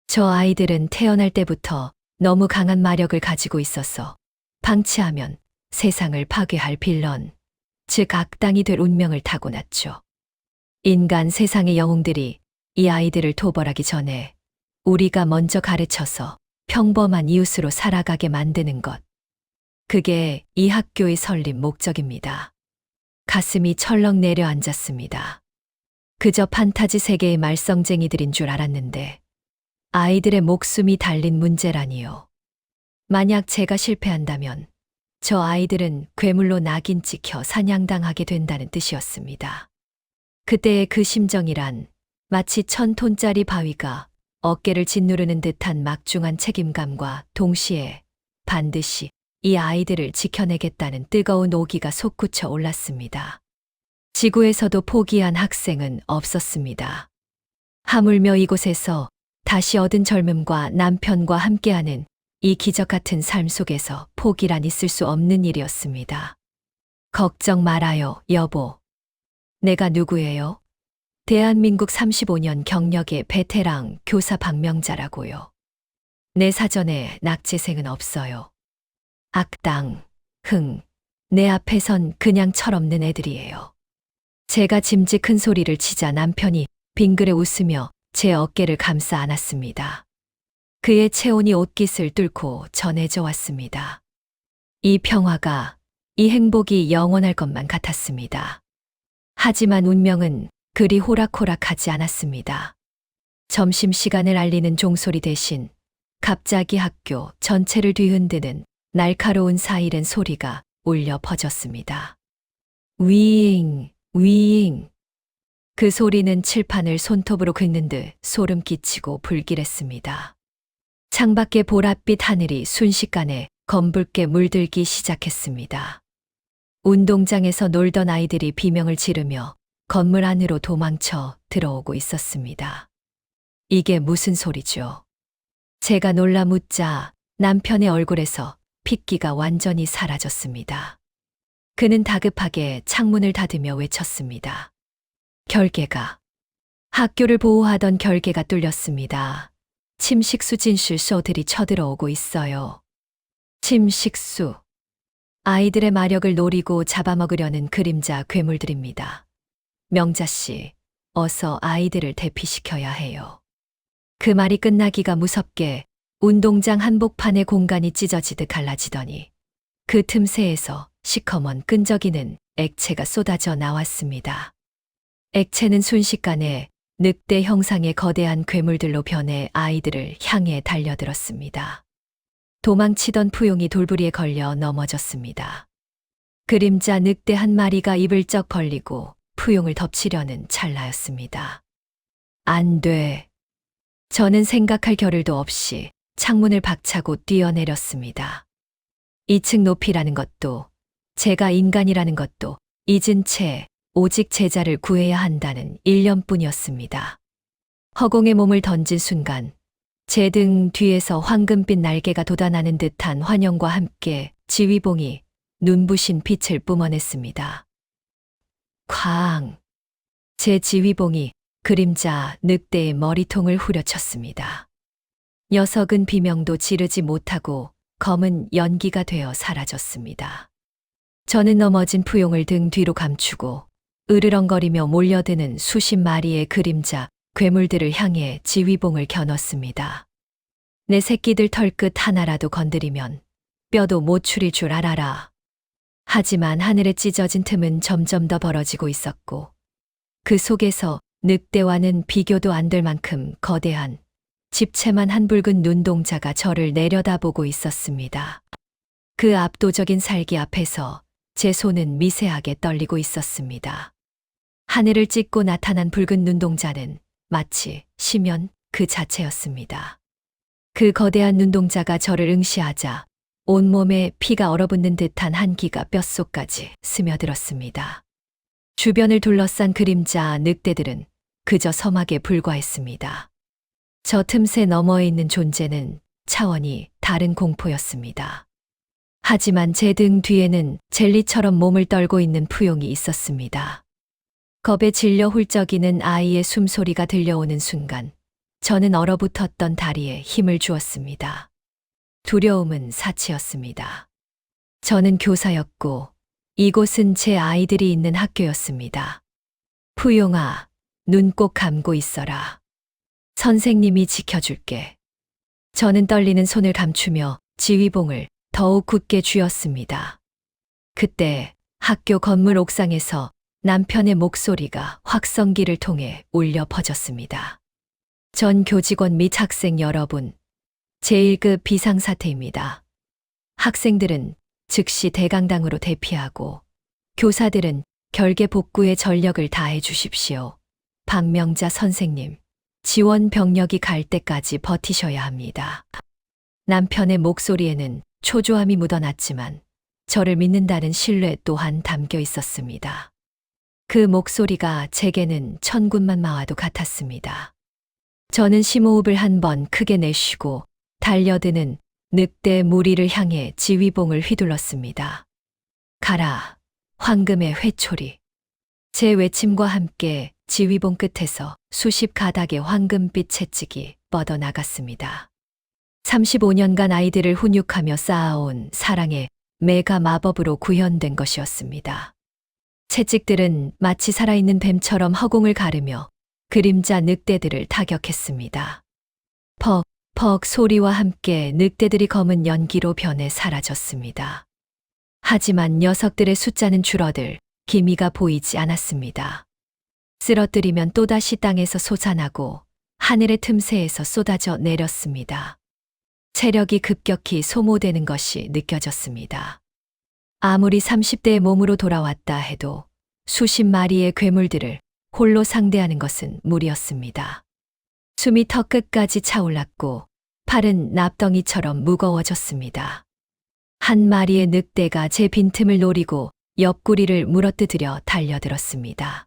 저 아이들은 태어날 때부터 너무 강한 마력을 가지고 있어서 방치하면 세상을 파괴할 빌런, 즉 악당이 될 운명을 타고났죠. 인간 세상의 영웅들이 이 아이들을 토벌하기 전에 우리가 먼저 가르쳐서 평범한 이웃으로 살아가게 만드는 것. 그게 이 학교의 설립 목적입니다. 가슴이 철렁 내려앉았습니다. 그저 판타지 세계의 말썽쟁이들인 줄 알았는데 아이들의 목숨이 달린 문제라니요. 만약 제가 실패한다면 저 아이들은 괴물로 낙인 찍혀 사냥당하게 된다는 뜻이었습니다. 그때의 그 심정이란 마치 1000톤짜리 바위가 어깨를 짓누르는 듯한 막중한 책임감과 동시에 반드시 이 아이들을 지켜내겠다는 뜨거운 오기가 솟구쳐 올랐습니다. 지구에서도 포기한 학생은 없었습니다. 하물며 이곳에서 다시 얻은 젊음과 남편과 함께하는 이 기적 같은 삶 속에서 포기란 있을 수 없는 일이었습니다. 걱정 말아요, 여보. 내가 누구예요? 대한민국 35년 경력의 베테랑 교사 박명자라고요. 내 사전에 낙제생은 없어요. 악당, 내 앞에선 그냥 철없는 애들이에요. 제가 짐짓 큰 소리를 치자 남편이 빙그레 웃으며 제 어깨를 감싸 안았습니다. 그의 체온이 옷깃을 뚫고 전해져 왔습니다. 이 평화가, 이 행복이 영원할 것만 같았습니다. 하지만 운명은 그리 호락호락하지 않았습니다. 점심시간을 알리는 종소리 대신 갑자기 학교 전체를 뒤흔드는 날카로운 사이렌 소리가 울려 퍼졌습니다. 위잉, 위잉. 그 소리는 칠판을 손톱으로 긁는 듯 소름 끼치고 불길했습니다. 창밖의 보랏빛 하늘이 순식간에 검붉게 물들기 시작했습니다. 운동장에서 놀던 아이들이 비명을 지르며 건물 안으로 도망쳐 들어오고 있었습니다. 이게 무슨 소리죠? 제가 놀라 묻자 남편의 얼굴에서 핏기가 완전히 사라졌습니다. 그는 다급하게 창문을 닫으며 외쳤습니다. 결계가. 학교를 보호하던 결계가 뚫렸습니다. 침식수 진실쇼들이 쳐들어오고 있어요. 침식수. 아이들의 마력을 노리고 잡아먹으려는 그림자 괴물들입니다. 명자 씨, 어서 아이들을 대피시켜야 해요. 그 말이 끝나기가 무섭게 운동장 한복판의 공간이 찢어지듯 갈라지더니 그 틈새에서 시커먼 끈적이는 액체가 쏟아져 나왔습니다. 액체는 순식간에 늑대 형상의 거대한 괴물들로 변해 아이들을 향해 달려들었습니다. 도망치던 푸용이 돌부리에 걸려 넘어졌습니다. 그림자 늑대 한 마리가 입을 쩍 벌리고 푸용을 덮치려는 찰나였습니다. 안 돼. 저는 생각할 겨를도 없이 창문을 박차고 뛰어내렸습니다. 2층 높이라는 것도 제가 인간이라는 것도 잊은 채 오직 제자를 구해야 한다는 일념뿐이었습니다. 허공에 몸을 던진 순간 제 등 뒤에서 황금빛 날개가 돋아나는 듯한 환영과 함께 지휘봉이 눈부신 빛을 뿜어냈습니다. 쾅! 제 지휘봉이 그림자 늑대의 머리통을 후려쳤습니다. 녀석은 비명도 지르지 못하고 검은 연기가 되어 사라졌습니다. 저는 넘어진 푸용을 등 뒤로 감추고 으르렁거리며 몰려드는 수십 마리의 그림자 괴물들을 향해 지휘봉을 겨눴습니다. 내 새끼들 털끝 하나라도 건드리면 뼈도 못 추릴 줄 알아라. 하지만 하늘에 찢어진 틈은 점점 더 벌어지고 있었고 그 속에서 늑대와는 비교도 안 될 만큼 거대한 집채만 한 붉은 눈동자가 저를 내려다보고 있었습니다. 그 압도적인 살기 앞에서 제 손은 미세하게 떨리고 있었습니다. 하늘을 찢고 나타난 붉은 눈동자는 마치 심연 그 자체였습니다. 그 거대한 눈동자가 저를 응시하자 온몸에 피가 얼어붙는 듯한 한기가 뼛속까지 스며들었습니다. 주변을 둘러싼 그림자 늑대들은 그저 서막에 불과했습니다. 저 틈새 너머에 있는 존재는 차원이 다른 공포였습니다. 하지만 제 등 뒤에는 젤리처럼 몸을 떨고 있는 푸용이 있었습니다. 겁에 질려 훌쩍이는 아이의 숨소리가 들려오는 순간 저는 얼어붙었던 다리에 힘을 주었습니다. 두려움은 사치였습니다. 저는 교사였고 이곳은 제 아이들이 있는 학교였습니다. 푸용아, 눈 꼭 감고 있어라. 선생님이 지켜줄게. 저는 떨리는 손을 감추며 지휘봉을 더욱 굳게 쥐었습니다. 그때 학교 건물 옥상에서 남편의 목소리가 확성기를 통해 울려 퍼졌습니다. 전 교직원 및 학생 여러분, 제1급 비상사태입니다. 학생들은 즉시 대강당으로 대피하고 교사들은 결계 복구에 전력을 다해 주십시오. 박명자 선생님, 지원 병력이 갈 때까지 버티셔야 합니다. 남편의 목소리에는 초조함이 묻어났지만 저를 믿는다는 신뢰 또한 담겨 있었습니다. 그 목소리가 제게는 천군만마와도 같았습니다. 저는 심호흡을 한 번 크게 내쉬고 달려드는 늑대 무리를 향해 지휘봉을 휘둘렀습니다. 가라, 황금의 회초리. 제 외침과 함께 지휘봉 끝에서 수십 가닥의 황금빛 채찍이 뻗어나갔습니다. 35년간 아이들을 훈육하며 쌓아온 사랑의 매가 마법으로 구현된 것이었습니다. 채찍들은 마치 살아있는 뱀처럼 허공을 가르며 그림자 늑대들을 타격했습니다. 퍽, 퍽 소리와 함께 늑대들이 검은 연기로 변해 사라졌습니다. 하지만 녀석들의 숫자는 줄어들 기미가 보이지 않았습니다. 쓰러뜨리면 또다시 땅에서 솟아나고 하늘의 틈새에서 쏟아져 내렸습니다. 체력이 급격히 소모되는 것이 느껴졌습니다. 아무리 30대의 몸으로 돌아왔다 해도 수십 마리의 괴물들을 홀로 상대하는 것은 무리였습니다. 숨이 턱 끝까지 차올랐고 팔은 납덩이처럼 무거워졌습니다. 한 마리의 늑대가 제 빈틈을 노리고 옆구리를 물어뜯으려 달려들었습니다.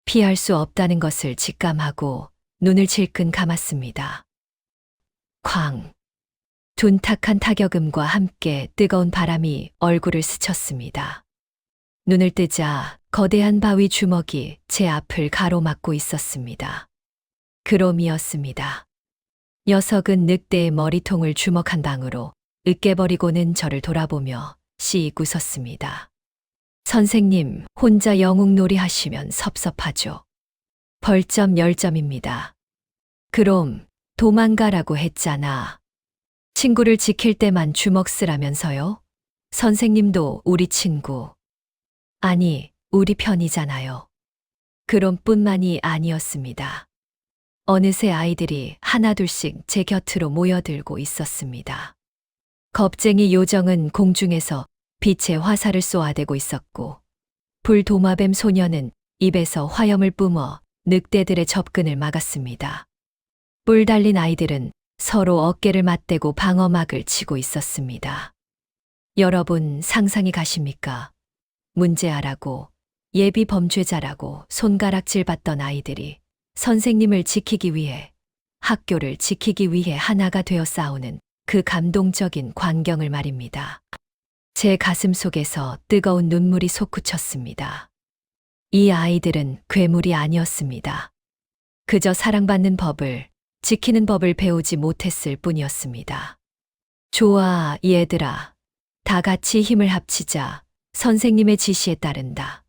피할 수 없다는 것을 직감하고 눈을 질끈 감았습니다. 쾅! 둔탁한 타격음과 함께 뜨거운 바람이 얼굴을 스쳤습니다. 눈을 뜨자 거대한 바위 주먹이 제 앞을 가로막고 있었습니다. 그롬이었습니다. 녀석은 늑대의 머리통을 주먹 한 방으로 으깨버리고는 저를 돌아보며 씩 웃었습니다. 선생님, 혼자 영웅놀이 하시면 섭섭하죠. 벌점 10점입니다. 그럼 도망가라고 했잖아. 친구를 지킬 때만 주먹 쓰라면서요? 선생님도 우리 친구. 아니, 우리 편이잖아요. 그럼 뿐만이 아니었습니다. 어느새 아이들이 하나둘씩 제 곁으로 모여들고 있었습니다. 겁쟁이 요정은 공중에서 빛의 화살을 쏘아대고 있었고 불도마뱀 소녀는 입에서 화염을 뿜어 늑대들의 접근을 막았습니다. 뿔 달린 아이들은 서로 어깨를 맞대고 방어막을 치고 있었습니다. 여러분 상상이 가십니까? 문제아라고 예비 범죄자라고 손가락질 받던 아이들이 선생님을 지키기 위해 학교를 지키기 위해 하나가 되어 싸우는 그 감동적인 광경을 말입니다. 제 가슴 속에서 뜨거운 눈물이 솟구쳤습니다. 이 아이들은 괴물이 아니었습니다. 그저 사랑받는 법을, 지키는 법을 배우지 못했을 뿐이었습니다. 좋아, 얘들아. 다 같이 힘을 합치자. 선생님의 지시에 따른다.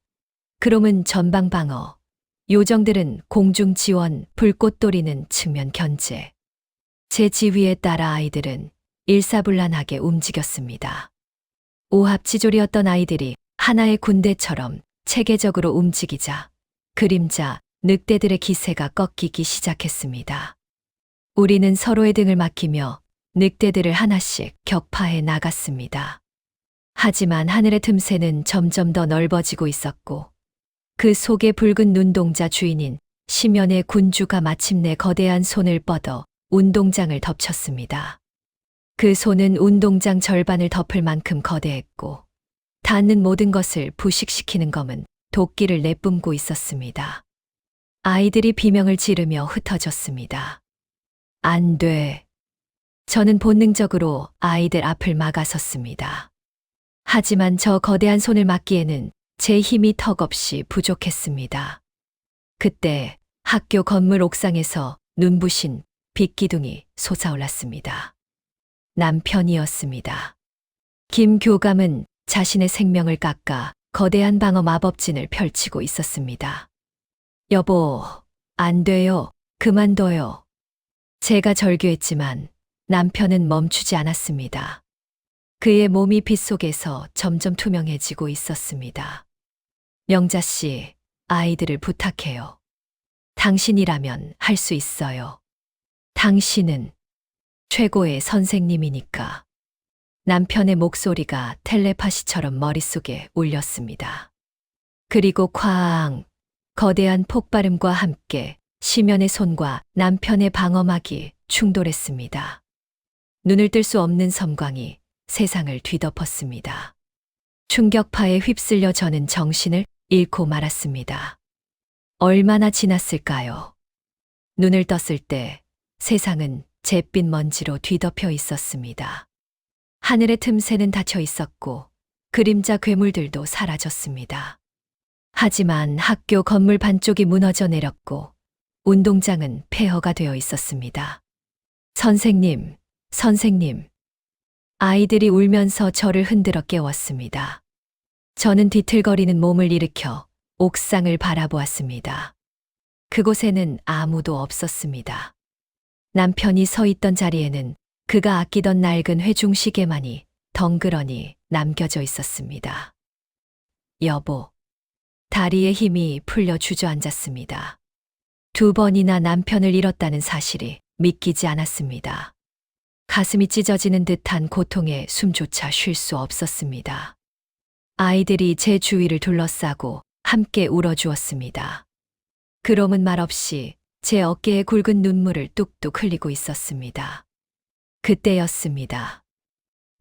그럼은 전방방어, 요정들은 공중 지원, 불꽃돌이는 측면 견제. 제 지휘에 따라 아이들은 일사불란하게 움직였습니다. 오합지졸이었던 아이들이 하나의 군대처럼 체계적으로 움직이자 그림자, 늑대들의 기세가 꺾이기 시작했습니다. 우리는 서로의 등을 맡기며 늑대들을 하나씩 격파해 나갔습니다. 하지만 하늘의 틈새는 점점 더 넓어지고 있었고 그 속에 붉은 눈동자 주인인 심연의 군주가 마침내 거대한 손을 뻗어 운동장을 덮쳤습니다. 그 손은 운동장 절반을 덮을 만큼 거대했고 닿는 모든 것을 부식시키는 검은 도끼를 내뿜고 있었습니다. 아이들이 비명을 지르며 흩어졌습니다. 안 돼. 저는 본능적으로 아이들 앞을 막아섰습니다. 하지만 저 거대한 손을 막기에는 제 힘이 턱없이 부족했습니다. 그때 학교 건물 옥상에서 눈부신 빛기둥이 솟아올랐습니다. 남편이었습니다. 김 교감은 자신의 생명을 깎아 거대한 방어 마법진을 펼치고 있었습니다. 여보, 안 돼요. 그만둬요. 제가 절규했지만 남편은 멈추지 않았습니다. 그의 몸이 빛 속에서 점점 투명해지고 있었습니다. 영자 씨, 아이들을 부탁해요. 당신이라면 할 수 있어요. 당신은 최고의 선생님이니까. 남편의 목소리가 텔레파시처럼 머릿속에 울렸습니다. 그리고 쾅! 거대한 폭발음과 함께 심연의 손과 남편의 방어막이 충돌했습니다. 눈을 뜰 수 없는 섬광이 세상을 뒤덮었습니다. 충격파에 휩쓸려 저는 정신을 잃고 말았습니다. 얼마나 지났을까요? 눈을 떴을 때 세상은 잿빛 먼지로 뒤덮여 있었습니다. 하늘의 틈새는 닫혀 있었고 그림자 괴물들도 사라졌습니다. 하지만 학교 건물 반쪽이 무너져 내렸고 운동장은 폐허가 되어 있었습니다. 선생님, 선생님. 아이들이 울면서 저를 흔들어 깨웠습니다. 저는 뒤틀거리는 몸을 일으켜 옥상을 바라보았습니다. 그곳에는 아무도 없었습니다. 남편이 서 있던 자리에는 그가 아끼던 낡은 회중시계만이 덩그러니 남겨져 있었습니다. 여보. 다리에 힘이 풀려 주저앉았습니다. 2번이나 남편을 잃었다는 사실이 믿기지 않았습니다. 가슴이 찢어지는 듯한 고통에 숨조차 쉴 수 없었습니다. 아이들이 제 주위를 둘러싸고 함께 울어주었습니다. 그롬은 말없이 제 어깨에 굵은 눈물을 뚝뚝 흘리고 있었습니다. 그때였습니다.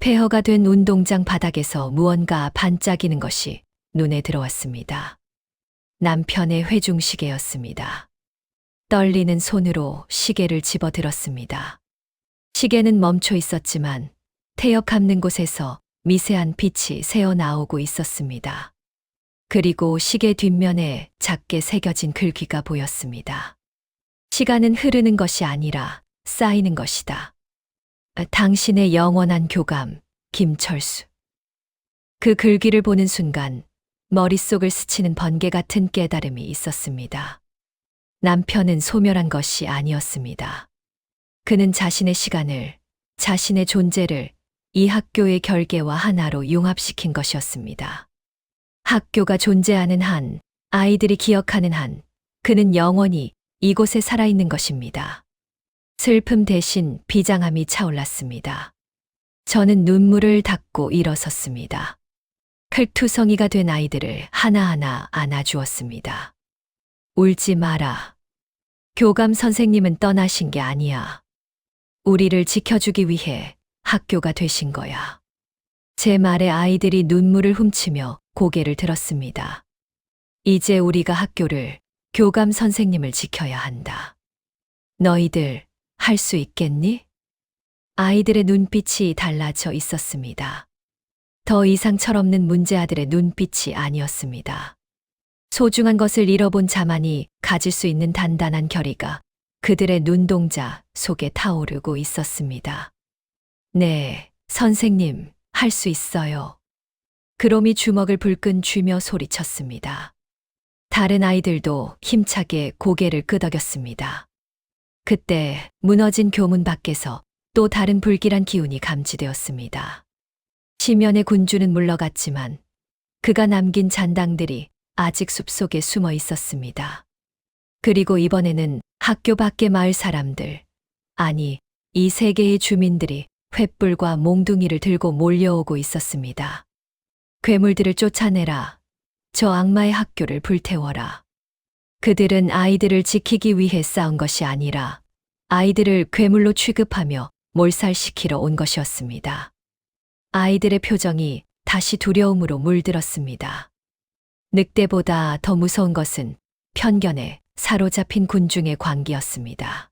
폐허가 된 운동장 바닥에서 무언가 반짝이는 것이 눈에 들어왔습니다. 남편의 회중시계였습니다. 떨리는 손으로 시계를 집어들었습니다. 시계는 멈춰 있었지만 태엽 감는 곳에서 미세한 빛이 새어나오고 있었습니다. 그리고 시계 뒷면에 작게 새겨진 글귀가 보였습니다. 시간은 흐르는 것이 아니라 쌓이는 것이다. 당신의 영원한 교감, 김철수. 그 글귀를 보는 순간 머릿속을 스치는 번개 같은 깨달음이 있었습니다. 남편은 소멸한 것이 아니었습니다. 그는 자신의 시간을, 자신의 존재를 이 학교의 결계와 하나로 융합시킨 것이었습니다. 학교가 존재하는 한, 아이들이 기억하는 한, 그는 영원히 이곳에 살아있는 것입니다. 슬픔 대신 비장함이 차올랐습니다. 저는 눈물을 닦고 일어섰습니다. 흙투성이가 된 아이들을 하나하나 안아주었습니다. 울지 마라. 교감 선생님은 떠나신 게 아니야. 우리를 지켜주기 위해 학교가 되신 거야. 제 말에 아이들이 눈물을 훔치며 고개를 들었습니다. 이제 우리가 학교를, 교감 선생님을 지켜야 한다. 너희들 할 수 있겠니? 아이들의 눈빛이 달라져 있었습니다. 더 이상 철없는 문제아들의 눈빛이 아니었습니다. 소중한 것을 잃어본 자만이 가질 수 있는 단단한 결의가 그들의 눈동자 속에 타오르고 있었습니다. 네, 선생님, 할 수 있어요. 그롬이 주먹을 불끈 쥐며 소리쳤습니다. 다른 아이들도 힘차게 고개를 끄덕였습니다. 그때 무너진 교문 밖에서 또 다른 불길한 기운이 감지되었습니다. 시면의 군주는 물러갔지만 그가 남긴 잔당들이 아직 숲속에 숨어 있었습니다. 그리고 이번에는 학교 밖의 마을 사람들, 아니, 이 세계의 주민들이 횃불과 몽둥이를 들고 몰려오고 있었습니다. 괴물들을 쫓아내라. 저 악마의 학교를 불태워라. 그들은 아이들을 지키기 위해 싸운 것이 아니라 아이들을 괴물로 취급하며 몰살시키러 온 것이었습니다. 아이들의 표정이 다시 두려움으로 물들었습니다. 늑대보다 더 무서운 것은 편견에 사로잡힌 군중의 광기였습니다.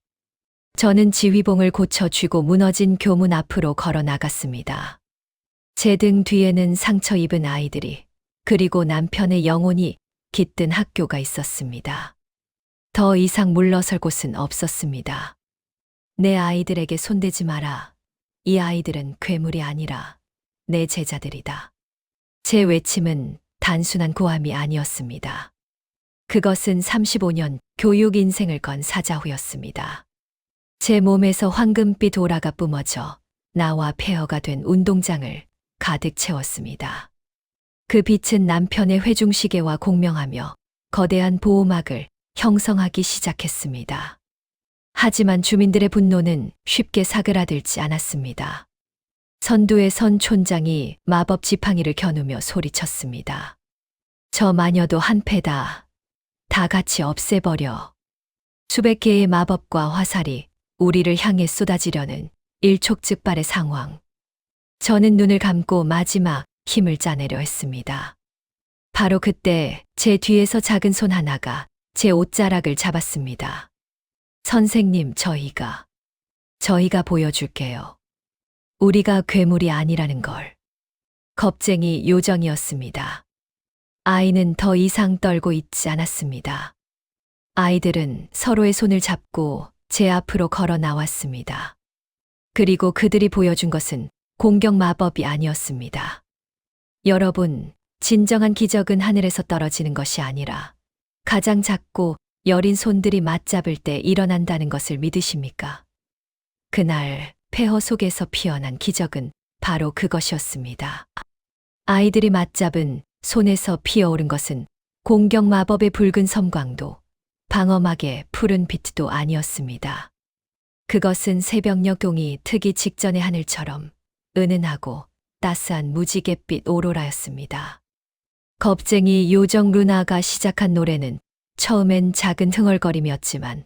저는 지휘봉을 고쳐쥐고 무너진 교문 앞으로 걸어 나갔습니다. 제 등 뒤에는 상처 입은 아이들이, 그리고 남편의 영혼이 깃든 학교가 있었습니다. 더 이상 물러설 곳은 없었습니다. 내 아이들에게 손대지 마라. 이 아이들은 괴물이 아니라 내 제자들이다. 제 외침은 단순한 고함이 아니었습니다. 그것은 35년 교육 인생을 건 사자후였습니다. 제 몸에서 황금빛 오라가 뿜어져 나와 폐허가 된 운동장을 가득 채웠습니다. 그 빛은 남편의 회중시계와 공명하며 거대한 보호막을 형성하기 시작했습니다. 하지만 주민들의 분노는 쉽게 사그라들지 않았습니다. 선두에 선 촌장이 마법 지팡이를 겨누며 소리쳤습니다. 저 마녀도 한패다. 다 같이 없애버려. 수백 개의 마법과 화살이 우리를 향해 쏟아지려는 일촉즉발의 상황. 저는 눈을 감고 마지막 힘을 짜내려 했습니다. 바로 그때 제 뒤에서 작은 손 하나가 제 옷자락을 잡았습니다. 선생님, 저희가 보여줄게요. 우리가 괴물이 아니라는 걸. 겁쟁이 요정이었습니다. 아이는 더 이상 떨고 있지 않았습니다. 아이들은 서로의 손을 잡고 제 앞으로 걸어 나왔습니다. 그리고 그들이 보여준 것은 공격 마법이 아니었습니다. 여러분, 진정한 기적은 하늘에서 떨어지는 것이 아니라 가장 작고 여린 손들이 맞잡을 때 일어난다는 것을 믿으십니까? 그날 폐허 속에서 피어난 기적은 바로 그것이었습니다. 아이들이 맞잡은 손에서 피어오른 것은 공격 마법의 붉은 섬광도, 방어막의 푸른 빛도 아니었습니다. 그것은 새벽녘동이 트기 직전의 하늘처럼 은은하고 따스한 무지갯빛 오로라였습니다. 겁쟁이 요정 루나가 시작한 노래는 처음엔 작은 흥얼거림이었지만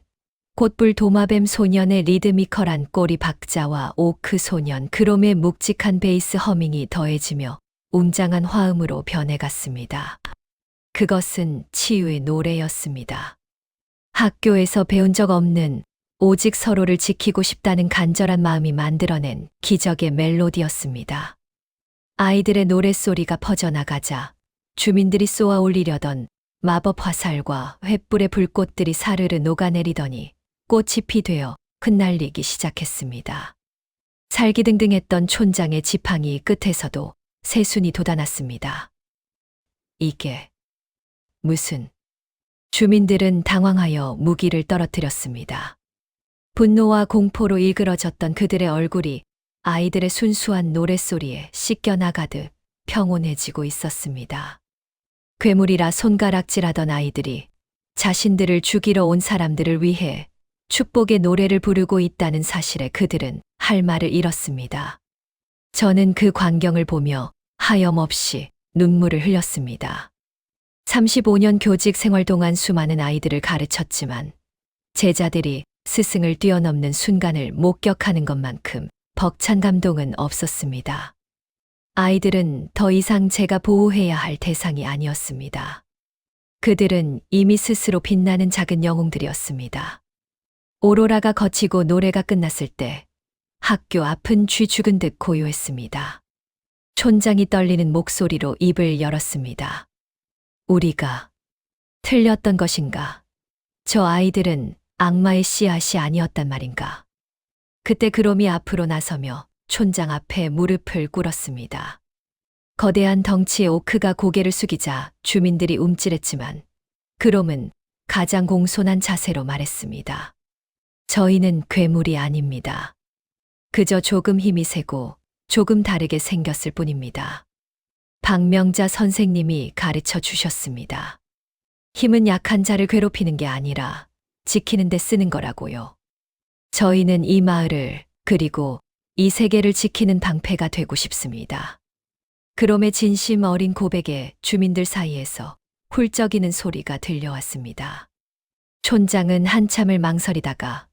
곧불 도마뱀 소년의 리드미컬한 꼬리 박자와 오크 소년 그롬의 묵직한 베이스 허밍이 더해지며 웅장한 화음으로 변해갔습니다. 그것은 치유의 노래였습니다. 학교에서 배운 적 없는, 오직 서로를 지키고 싶다는 간절한 마음이 만들어낸 기적의 멜로디였습니다. 아이들의 노랫소리가 퍼져나가자 주민들이 쏘아 올리려던 마법 화살과 횃불의 불꽃들이 사르르 녹아내리더니 꽃이 피되어 흩날리기 시작했습니다. 살기등등했던 촌장의 지팡이 끝에서도 새순이 돋아났습니다. 이게 무슨... 주민들은 당황하여 무기를 떨어뜨렸습니다. 분노와 공포로 일그러졌던 그들의 얼굴이 아이들의 순수한 노랫소리에 씻겨나가듯 평온해지고 있었습니다. 괴물이라 손가락질하던 아이들이 자신들을 죽이러 온 사람들을 위해 축복의 노래를 부르고 있다는 사실에 그들은 할 말을 잃었습니다. 저는 그 광경을 보며 하염없이 눈물을 흘렸습니다. 35년 교직 생활 동안 수많은 아이들을 가르쳤지만 제자들이 스승을 뛰어넘는 순간을 목격하는 것만큼 벅찬 감동은 없었습니다. 아이들은 더 이상 제가 보호해야 할 대상이 아니었습니다. 그들은 이미 스스로 빛나는 작은 영웅들이었습니다. 오로라가 거치고 노래가 끝났을 때 학교 앞은 쥐 죽은 듯 고요했습니다. 촌장이 떨리는 목소리로 입을 열었습니다. 우리가 틀렸던 것인가? 저 아이들은 악마의 씨앗이 아니었단 말인가? 그때 그롬이 앞으로 나서며 촌장 앞에 무릎을 꿇었습니다. 거대한 덩치의 오크가 고개를 숙이자 주민들이 움찔했지만 그롬은 가장 공손한 자세로 말했습니다. 저희는 괴물이 아닙니다. 그저 조금 힘이 세고 조금 다르게 생겼을 뿐입니다. 박명자 선생님이 가르쳐 주셨습니다. 힘은 약한 자를 괴롭히는 게 아니라 지키는 데 쓰는 거라고요. 저희는 이 마을을 그리고 이 세계를 지키는 방패가 되고 싶습니다. 그롬의 진심 어린 고백에 주민들 사이에서 훌쩍이는 소리가 들려왔습니다. 촌장은 한참을 망설이다가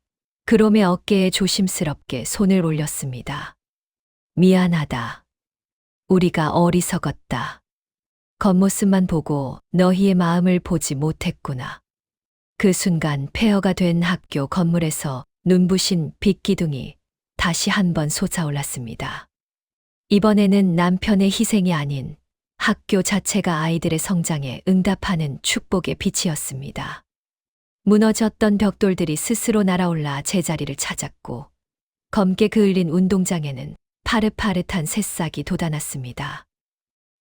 그롬의 어깨에 조심스럽게 손을 올렸습니다. 미안하다. 우리가 어리석었다. 겉모습만 보고 너희의 마음을 보지 못했구나. 그 순간 폐허가 된 학교 건물에서 눈부신 빛기둥이 다시 한번 솟아올랐습니다. 이번에는 남편의 희생이 아닌 학교 자체가 아이들의 성장에 응답하는 축복의 빛이었습니다. 무너졌던 벽돌들이 스스로 날아올라 제자리를 찾았고, 검게 그을린 운동장에는 파릇파릇한 새싹이 돋아났습니다.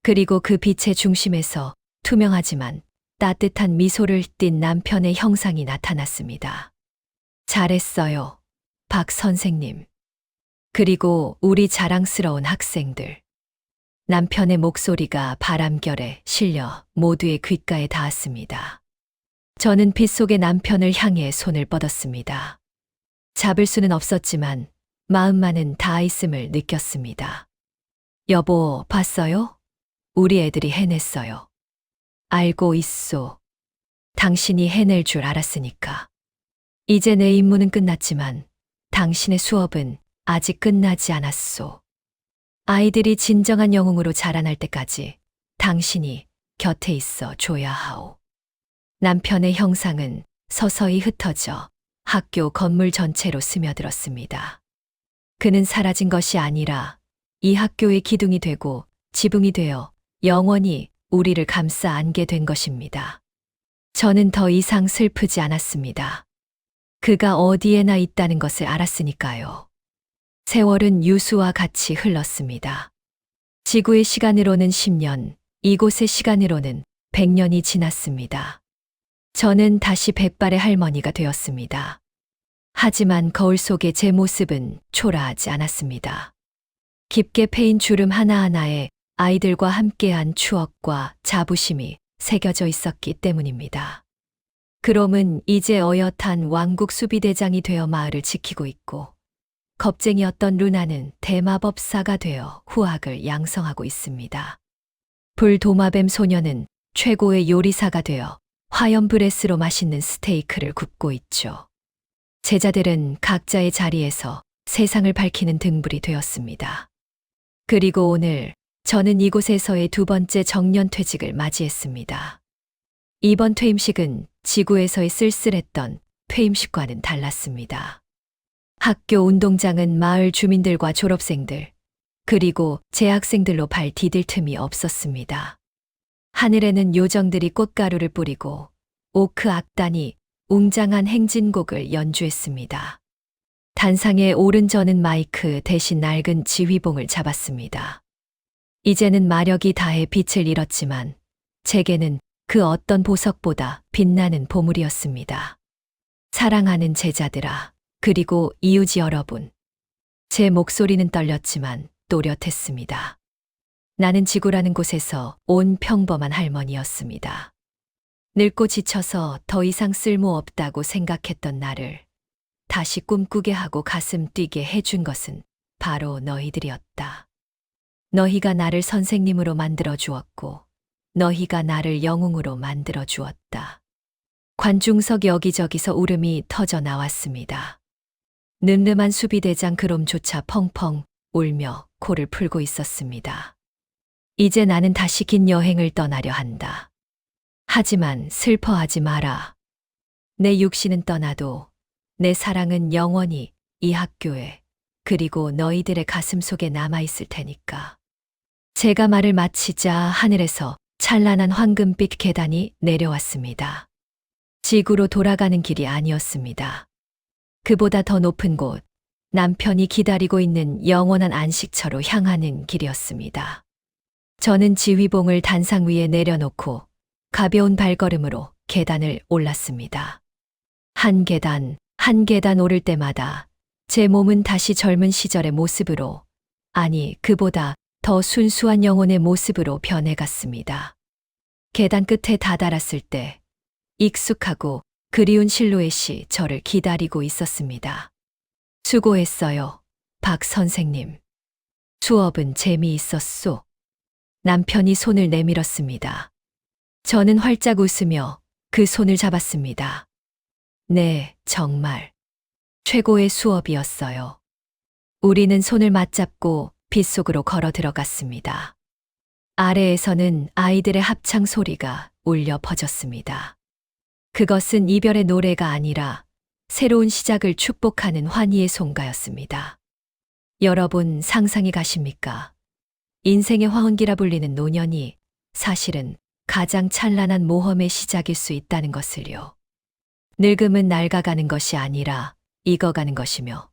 그리고 그 빛의 중심에서 투명하지만 따뜻한 미소를 띤 남편의 형상이 나타났습니다. 잘했어요, 박 선생님. 그리고 우리 자랑스러운 학생들. 남편의 목소리가 바람결에 실려 모두의 귓가에 닿았습니다. 저는 빗속의 남편을 향해 손을 뻗었습니다. 잡을 수는 없었지만 마음만은 닿아 있음을 느꼈습니다. 여보, 봤어요? 우리 애들이 해냈어요. 알고 있소. 당신이 해낼 줄 알았으니까. 이제 내 임무는 끝났지만 당신의 수업은 아직 끝나지 않았소. 아이들이 진정한 영웅으로 자라날 때까지 당신이 곁에 있어 줘야 하오. 남편의 형상은 서서히 흩어져 학교 건물 전체로 스며들었습니다. 그는 사라진 것이 아니라 이 학교의 기둥이 되고 지붕이 되어 영원히 우리를 감싸 안게 된 것입니다. 저는 더 이상 슬프지 않았습니다. 그가 어디에나 있다는 것을 알았으니까요. 세월은 유수와 같이 흘렀습니다. 지구의 시간으로는 10년, 이곳의 시간으로는 100년이 지났습니다. 저는 다시 백발의 할머니가 되었습니다. 하지만 거울 속의 제 모습은 초라하지 않았습니다. 깊게 패인 주름 하나하나에 아이들과 함께한 추억과 자부심이 새겨져 있었기 때문입니다. 그롬은 이제 어엿한 왕국 수비대장이 되어 마을을 지키고 있고, 겁쟁이였던 루나는 대마법사가 되어 후학을 양성하고 있습니다. 불도마뱀 소녀는 최고의 요리사가 되어 화염 브레스로 맛있는 스테이크를 굽고 있죠. 제자들은 각자의 자리에서 세상을 밝히는 등불이 되었습니다. 그리고 오늘 저는 이곳에서의 두 번째 정년퇴직을 맞이했습니다. 이번 퇴임식은 지구에서의 쓸쓸했던 퇴임식과는 달랐습니다. 학교 운동장은 마을 주민들과 졸업생들, 그리고 재학생들로 발 디딜 틈이 없었습니다. 하늘에는 요정들이 꽃가루를 뿌리고 오크 악단이 웅장한 행진곡을 연주했습니다. 단상에 오른 저는 마이크 대신 낡은 지휘봉을 잡았습니다. 이제는 마력이 다해 빛을 잃었지만 제게는 그 어떤 보석보다 빛나는 보물이었습니다. 사랑하는 제자들아, 그리고 이웃 여러분. 제 목소리는 떨렸지만 또렷했습니다. 나는 지구라는 곳에서 온 평범한 할머니였습니다. 늙고 지쳐서 더 이상 쓸모없다고 생각했던 나를 다시 꿈꾸게 하고 가슴 뛰게 해준 것은 바로 너희들이었다. 너희가 나를 선생님으로 만들어 주었고, 너희가 나를 영웅으로 만들어 주었다. 관중석 여기저기서 울음이 터져 나왔습니다. 늠름한 수비대장 그롬조차 펑펑 울며 코를 풀고 있었습니다. 이제 나는 다시 긴 여행을 떠나려 한다. 하지만 슬퍼하지 마라. 내 육신은 떠나도 내 사랑은 영원히 이 학교에, 그리고 너희들의 가슴 속에 남아있을 테니까. 제가 말을 마치자 하늘에서 찬란한 황금빛 계단이 내려왔습니다. 지구로 돌아가는 길이 아니었습니다. 그보다 더 높은 곳, 남편이 기다리고 있는 영원한 안식처로 향하는 길이었습니다. 저는 지휘봉을 단상 위에 내려놓고 가벼운 발걸음으로 계단을 올랐습니다. 한 계단, 한 계단 오를 때마다 제 몸은 다시 젊은 시절의 모습으로, 아니, 그보다 더 순수한 영혼의 모습으로 변해갔습니다. 계단 끝에 다다랐을 때 익숙하고 그리운 실루엣이 저를 기다리고 있었습니다. 수고했어요, 박 선생님. 수업은 재미있었소. 남편이 손을 내밀었습니다. 저는 활짝 웃으며 그 손을 잡았습니다. 네, 정말 최고의 수업이었어요. 우리는 손을 맞잡고 빗속으로 걸어 들어갔습니다. 아래에서는 아이들의 합창 소리가 울려 퍼졌습니다. 그것은 이별의 노래가 아니라 새로운 시작을 축복하는 환희의 송가였습니다. 여러분 상상이 가십니까? 인생의 화원기라 불리는 노년이 사실은 가장 찬란한 모험의 시작일 수 있다는 것을요. 늙음은 낡아가는 것이 아니라 익어가는 것이며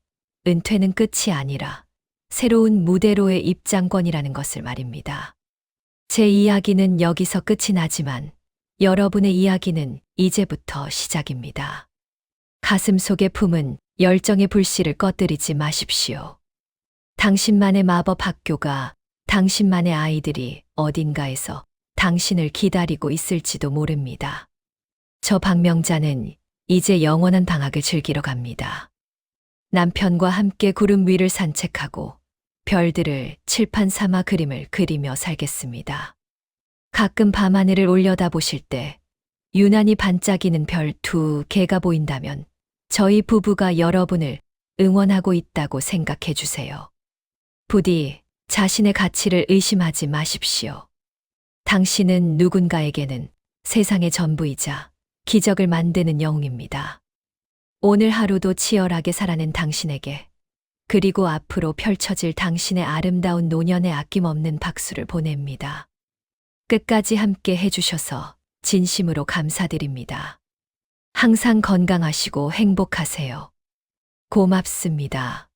은퇴는 끝이 아니라 새로운 무대로의 입장권이라는 것을 말입니다. 제 이야기는 여기서 끝이 나지만 여러분의 이야기는 이제부터 시작입니다. 가슴 속에 품은 열정의 불씨를 꺼뜨리지 마십시오. 당신만의 마법 학교가, 당신만의 아이들이 어딘가에서 당신을 기다리고 있을지도 모릅니다. 저 박명자는 이제 영원한 방학을 즐기러 갑니다. 남편과 함께 구름 위를 산책하고 별들을 칠판 삼아 그림을 그리며 살겠습니다. 가끔 밤하늘을 올려다보실 때 유난히 반짝이는 별 2개가 보인다면 저희 부부가 여러분을 응원하고 있다고 생각해 주세요. 부디 자신의 가치를 의심하지 마십시오. 당신은 누군가에게는 세상의 전부이자 기적을 만드는 영웅입니다. 오늘 하루도 치열하게 살아낸 당신에게, 그리고 앞으로 펼쳐질 당신의 아름다운 노년에 아낌없는 박수를 보냅니다. 끝까지 함께 해주셔서 진심으로 감사드립니다. 항상 건강하시고 행복하세요. 고맙습니다.